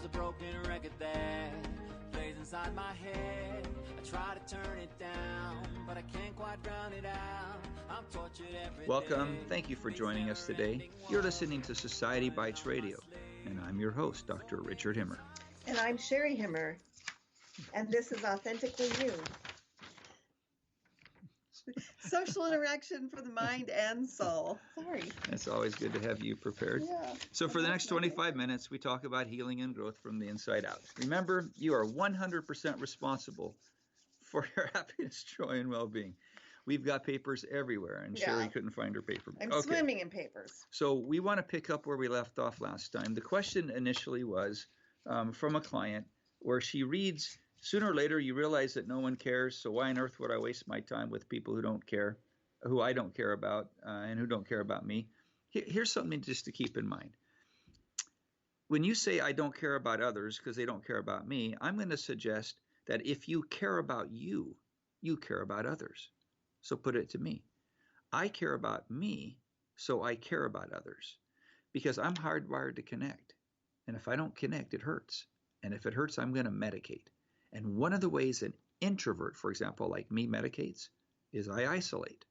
a broken record that plays inside my head. I try to turn it down, but I can't quite drown it out. I'm tortured every day. Welcome. Thank you for joining us today. You're listening to Society Bites Radio, and I'm your host, Dr. Richard Himmer. And I'm Sherry Himmer, and this is Authentically You. Social interaction for the mind and soul. Sorry. It's always good to have you prepared. Yeah. So for the next 25 minutes, we talk about healing and growth from the inside out. Remember, you are 100% responsible for your happiness, joy, and well-being. We've got papers everywhere, and Sherry couldn't find her paper. I'm swimming in papers. So we want to pick up where we left off last time. The question initially was from a client where she reads, sooner or later you realize that no one cares, so why on earth would I waste my time with people who don't care, who I don't care about, and who don't care about me? Here's something just to keep in mind. When you say I don't care about others because they don't care about me, I'm going to suggest that if you care about you, you care about others. So put it to me. I care about me, so I care about others. Because I'm hardwired to connect. And if I don't connect, it hurts. And if it hurts, I'm going to medicate. And one of the ways an introvert, for example, like me, medicates is I isolate.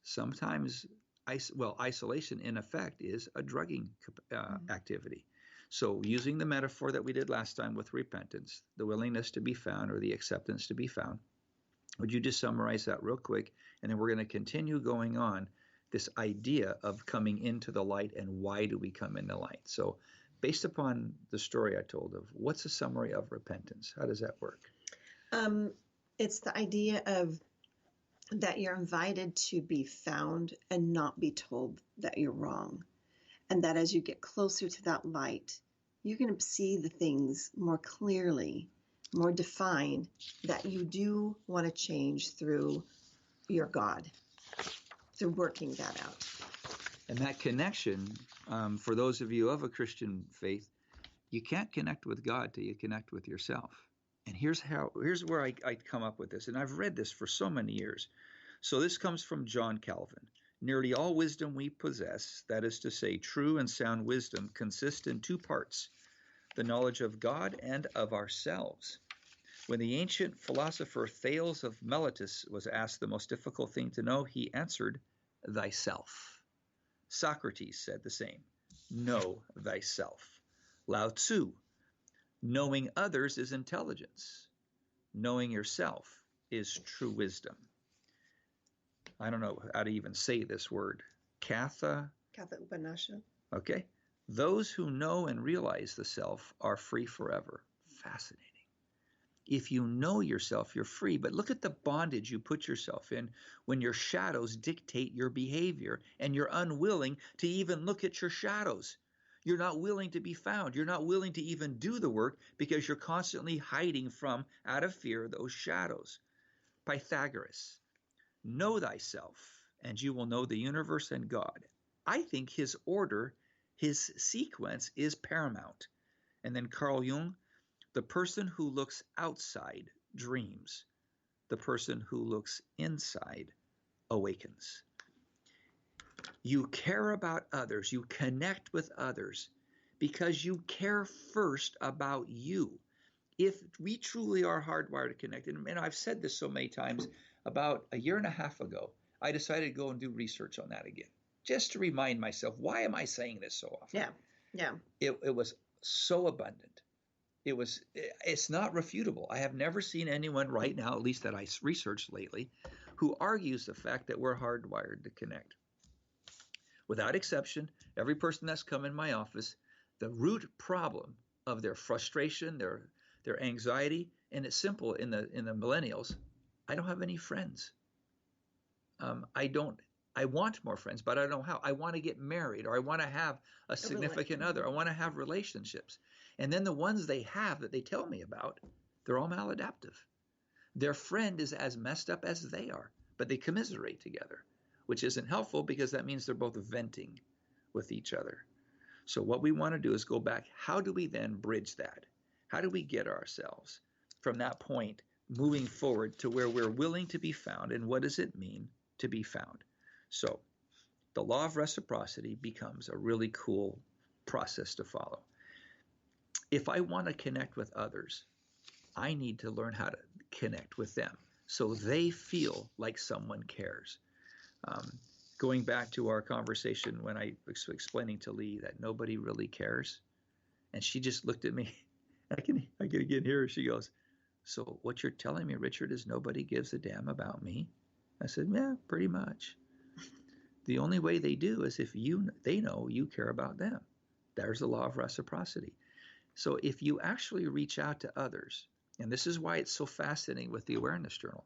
Sometimes, isolation in effect is a drugging activity. So using the metaphor that we did last time with repentance, the willingness to be found or the acceptance to be found, would you just summarize that real quick? And then we're going to continue going on this idea of coming into the light and why do we come in the light. So based upon the story I told of, what's a summary of repentance? How does that work? It's the idea of that you're invited to be found and not be told that you're wrong. And that as you get closer to that light, you're going to see the things more clearly, more defined, that you do want to change through your God, through working that out. And that connection, for those of you of a Christian faith, you can't connect with God till you connect with yourself. And here's where I come up with this. And I've read this for so many years. So this comes from John Calvin. Nearly all wisdom we possess, that is to say, true and sound wisdom, consists in two parts, the knowledge of God and of ourselves. When the ancient philosopher Thales of Miletus was asked the most difficult thing to know, he answered, thyself. Socrates said the same. Know thyself. Lao Tzu. Knowing others is intelligence. Knowing yourself is true wisdom. I don't know how to even say this word. Katha Upanishad. Okay. Those who know and realize the self are free forever. Fascinating. If you know yourself, you're free. But look at the bondage you put yourself in when your shadows dictate your behavior and you're unwilling to even look at your shadows. You're not willing to be found. You're not willing to even do the work because you're constantly hiding from, out of fear, those shadows. Pythagoras, know thyself, and you will know the universe and God. I think his order, his sequence is paramount. And then Carl Jung, the person who looks outside dreams. The person who looks inside awakens. You care about others. You connect with others because you care first about you. If we truly are hardwired to connect, and I've said this so many times, about a year and a half ago, I decided to go and do research on that again, just to remind myself, why am I saying this so often? Yeah. It was so abundant. It's not refutable. I have never seen anyone right now, at least that I researched lately, who argues the fact that we're hardwired to connect. Without exception, every person that's come in my office, the root problem of their frustration, their anxiety, and it's simple in the millennials, I don't have any friends. I want more friends, but I don't know how. I want to get married, or I want to have a significant other. I want to have relationships. And then the ones they have that they tell me about, they're all maladaptive. Their friend is as messed up as they are, but they commiserate together, which isn't helpful because that means they're both venting with each other. So what we want to do is go back. How do we then bridge that? How do we get ourselves from that point moving forward to where we're willing to be found? And what does it mean to be found? So the law of reciprocity becomes a really cool process to follow. If I want to connect with others, I need to learn how to connect with them so they feel like someone cares. Um, Going back to our conversation when I was explaining to Lee that nobody really cares, and she just looked at me. I can again hear her. She goes, "So what you're telling me, Richard, is nobody gives a damn about me?" I said, "Yeah, pretty much. The only way they do is if they know you care about them. There's the law of reciprocity. So if you actually reach out to others, and this is why it's so fascinating with the awareness journal,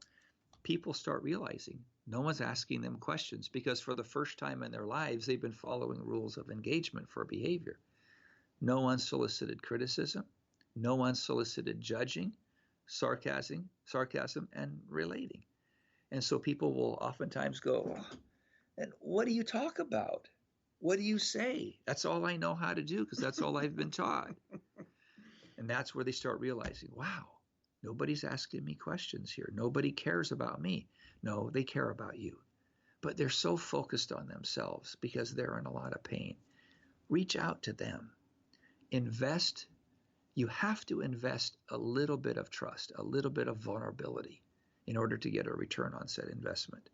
people start realizing no one's asking them questions because for the first time in their lives, they've been following rules of engagement for behavior. No unsolicited criticism, no unsolicited judging, sarcasm, and relating. And so people will oftentimes go, "And what do you talk about? What do you say? That's all I know how to do because that's all I've been taught." And that's where they start realizing, wow, nobody's asking me questions here. Nobody cares about me. No, they care about you. But they're so focused on themselves because they're in a lot of pain. Reach out to them. Invest. You have to invest a little bit of trust, a little bit of vulnerability in order to get a return on said investment.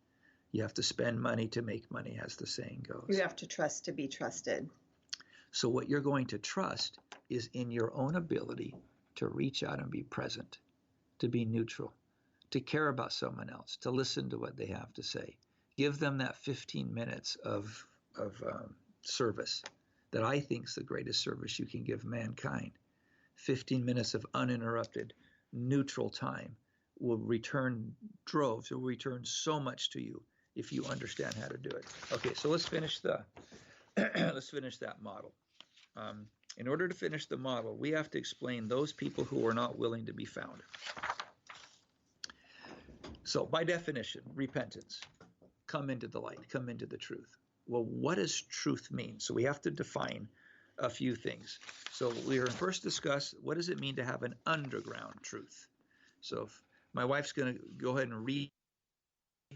You have to spend money to make money, as the saying goes. You have to trust to be trusted. So what you're going to trust is in your own ability to reach out and be present, to be neutral, to care about someone else, to listen to what they have to say. Give them that 15 minutes of service that I think is the greatest service you can give mankind. 15 minutes of uninterrupted, neutral time will return droves, will return so much to you if you understand how to do it. Okay, so let's finish let's finish that model. In order to finish the model, we have to explain those people who are not willing to be found. So by definition, repentance, come into the light, come into the truth. Well, what does truth mean? So we have to define a few things. So we are first discuss what does it mean to have an underground truth. So my wife's going to go ahead and read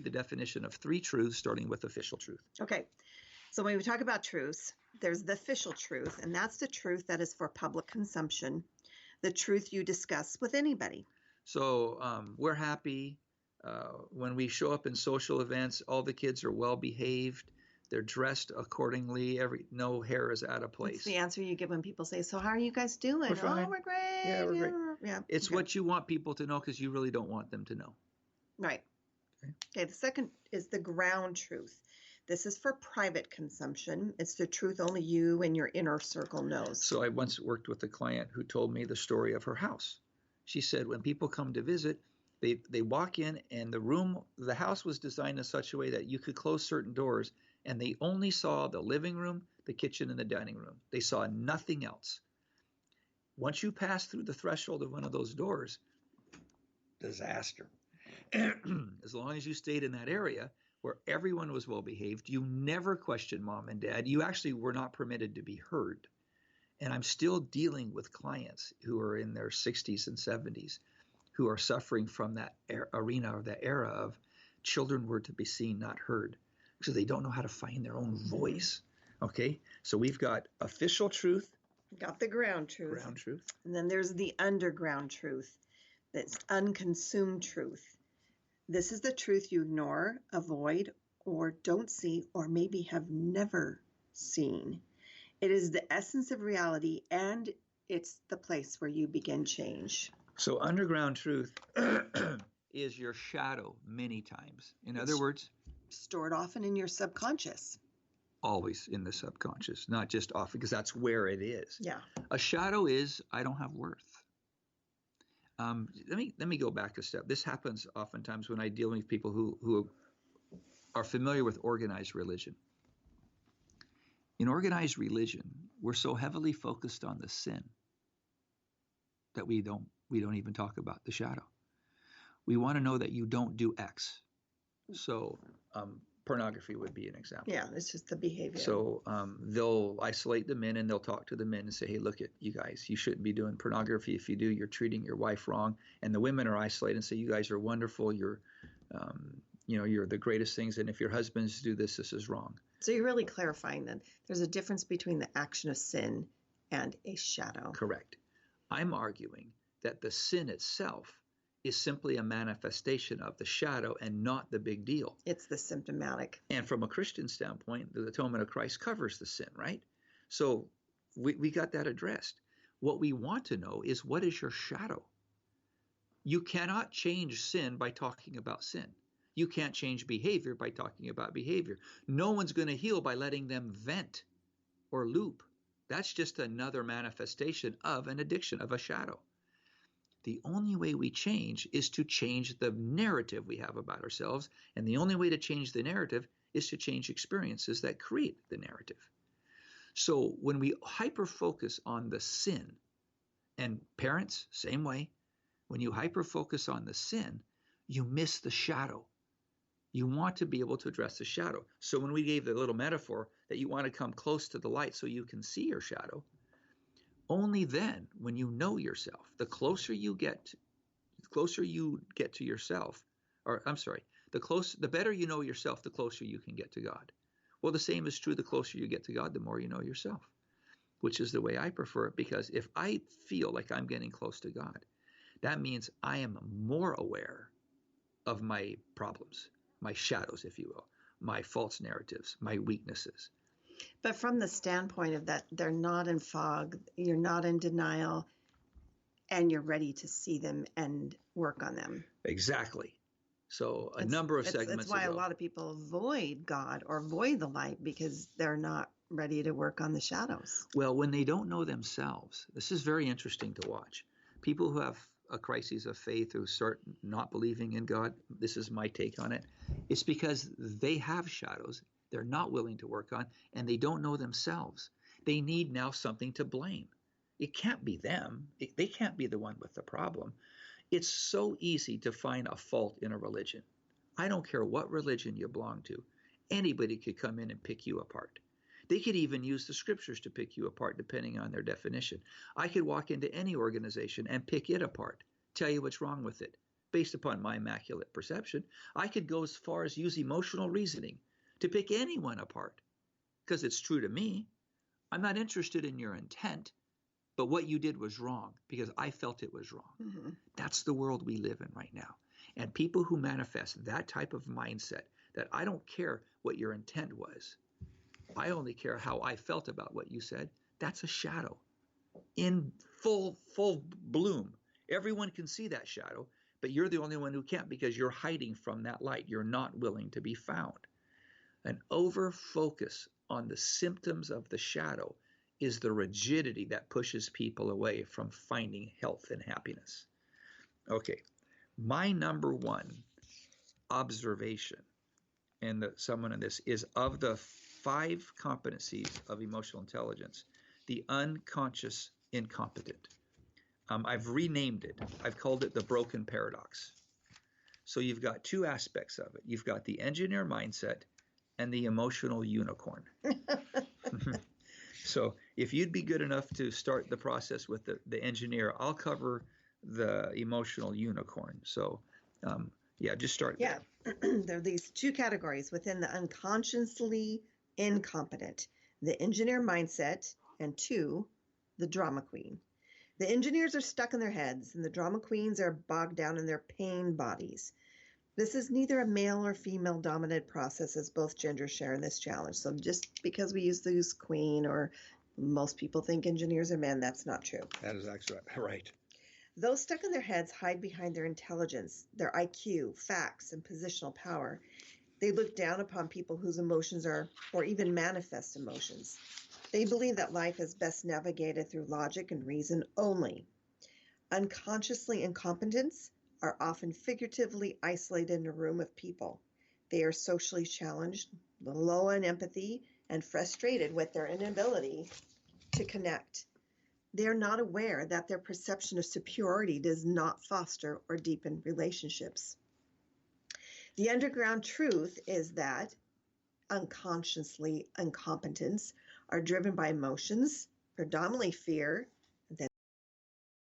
the definition of 3 truths, starting with official truth. Okay. So when we talk about truths, there's the official truth, and that's the truth that is for public consumption, the truth you discuss with anybody. So we're happy when we show up in social events, all the kids are well behaved. They're dressed accordingly. No hair is out of place. It's the answer you give when people say, "So how are you guys doing?" We're fine. "Oh, we're great." Yeah, we're great. Yeah. It's what you want people to know because you really don't want them to know. Right. Okay. The second is the ground truth. This is for private consumption. It's the truth only you and your inner circle knows. So I once worked with a client who told me the story of her house. She said when people come to visit, they walk in and the house was designed in such a way that you could close certain doors and they only saw the living room, the kitchen, and the dining room. They saw nothing else. Once you pass through the threshold of one of those doors, disaster. As long as you stayed in that area where everyone was well behaved, you never questioned mom and dad. You actually were not permitted to be heard. And I'm still dealing with clients who are in their 60s and 70s who are suffering from that arena or that era of children were to be seen, not heard. So they don't know how to find their own voice. Okay, so we've got official truth. Got the ground truth. Ground truth. And then there's the underground truth. That's unconsumed truth. This is the truth you ignore, avoid, or don't see, or maybe have never seen. It is the essence of reality, and it's the place where you begin change. So underground truth is your shadow many times. In other words, stored often in your subconscious. Always in the subconscious, not just off, because that's where it is. Yeah. A shadow is, I don't have worth. Let me go back a step. This happens oftentimes when I deal with people who are familiar with organized religion. In organized religion, we're so heavily focused on the sin that we don't even talk about the shadow. We want to know that you don't do X. So pornography would be an example. Yeah, it's just the behavior. So they'll isolate the men and they'll talk to the men and say, hey, look, you guys, you shouldn't be doing pornography. If you do, you're treating your wife wrong. And the women are isolated and say, you guys are wonderful. You're the greatest things. And if your husbands do this, this is wrong. So you're really clarifying that there's a difference between the action of sin and a shadow. Correct. I'm arguing that the sin itself is simply a manifestation of the shadow and not the big deal. It's the symptomatic. And from a Christian standpoint, the atonement of Christ covers the sin, right? So we got that addressed. What we want to know is, what is your shadow? You cannot change sin by talking about sin. You can't change behavior by talking about behavior. No one's going to heal by letting them vent or loop. That's just another manifestation of an addiction, of a shadow. The only way we change is to change the narrative we have about ourselves. And the only way to change the narrative is to change experiences that create the narrative. So when we hyper-focus on the sin, and parents, same way, when you hyper-focus on the sin, you miss the shadow. You want to be able to address the shadow. So when we gave the little metaphor that you want to come close to the light so you can see your shadow, only then, when you know yourself, the closer you get to yourself, or I'm sorry, the better you know yourself, the closer you can get to God. Well, the same is true. The closer you get to God, the more you know yourself, which is the way I prefer it, because if I feel like I'm getting close to God, that means I am more aware of my problems, my shadows, if you will, my false narratives, my weaknesses. But from the standpoint of that, they're not in fog, you're not in denial, and you're ready to see them and work on them. Exactly. So a number of segments It's why ago, a lot of people avoid God or avoid the light, because they're not ready to work on the shadows. Well, when they don't know themselves, this is very interesting to watch. People who have a crisis of faith, who start not believing in God, this is my take on it, it's because they have shadows they're not willing to work on, and they don't know themselves. They need now something to blame. It can't be them. They can't be the one with the problem. It's so easy to find a fault in a religion. I don't care what religion you belong to. Anybody could come in and pick you apart. They could even use the scriptures to pick you apart, depending on their definition. I could walk into any organization and pick it apart, tell you what's wrong with it, based upon my immaculate perception. I could go as far as use emotional reasoning to pick anyone apart, because it's true to me. I'm not interested in your intent, but what you did was wrong because I felt it was wrong. Mm-hmm. That's the world we live in right now. And people who manifest that type of mindset, that I don't care what your intent was, I only care how I felt about what you said, that's a shadow in full bloom. Everyone can see that shadow, but you're the only one who can't, because you're hiding from that light. You're not willing to be found. An over-focus on the symptoms of the shadow is the rigidity that pushes people away from finding health and happiness. Okay, my number one observation, and someone in this, is of the 5 competencies of emotional intelligence, the unconscious incompetent. I've renamed it. I've called it the broken paradox. So you've got 2 aspects of it. You've got the engineer mindset and the emotional unicorn. So if you'd be good enough to start the process with the engineer, I'll cover the emotional unicorn. So just start there. There are these 2 categories within the unconsciously incompetent: the engineer mindset, and 2, the drama queen. The engineers are stuck in their heads, and the drama queens are bogged down in their pain bodies. This is neither a male or female dominant process, as both genders share in this challenge. So just because we use queen, or most people think engineers are men, that's not true. That is actually right. Those stuck in their heads hide behind their intelligence, their IQ, facts, and positional power. They look down upon people whose emotions are, or even manifest emotions. They believe that life is best navigated through logic and reason only. Unconsciously incompetents are often figuratively isolated in a room of people. They are socially challenged, low in empathy, and frustrated with their inability to connect. They are not aware that their perception of superiority does not foster or deepen relationships. The underground truth is that unconsciously incompetents are driven by emotions, predominantly fear,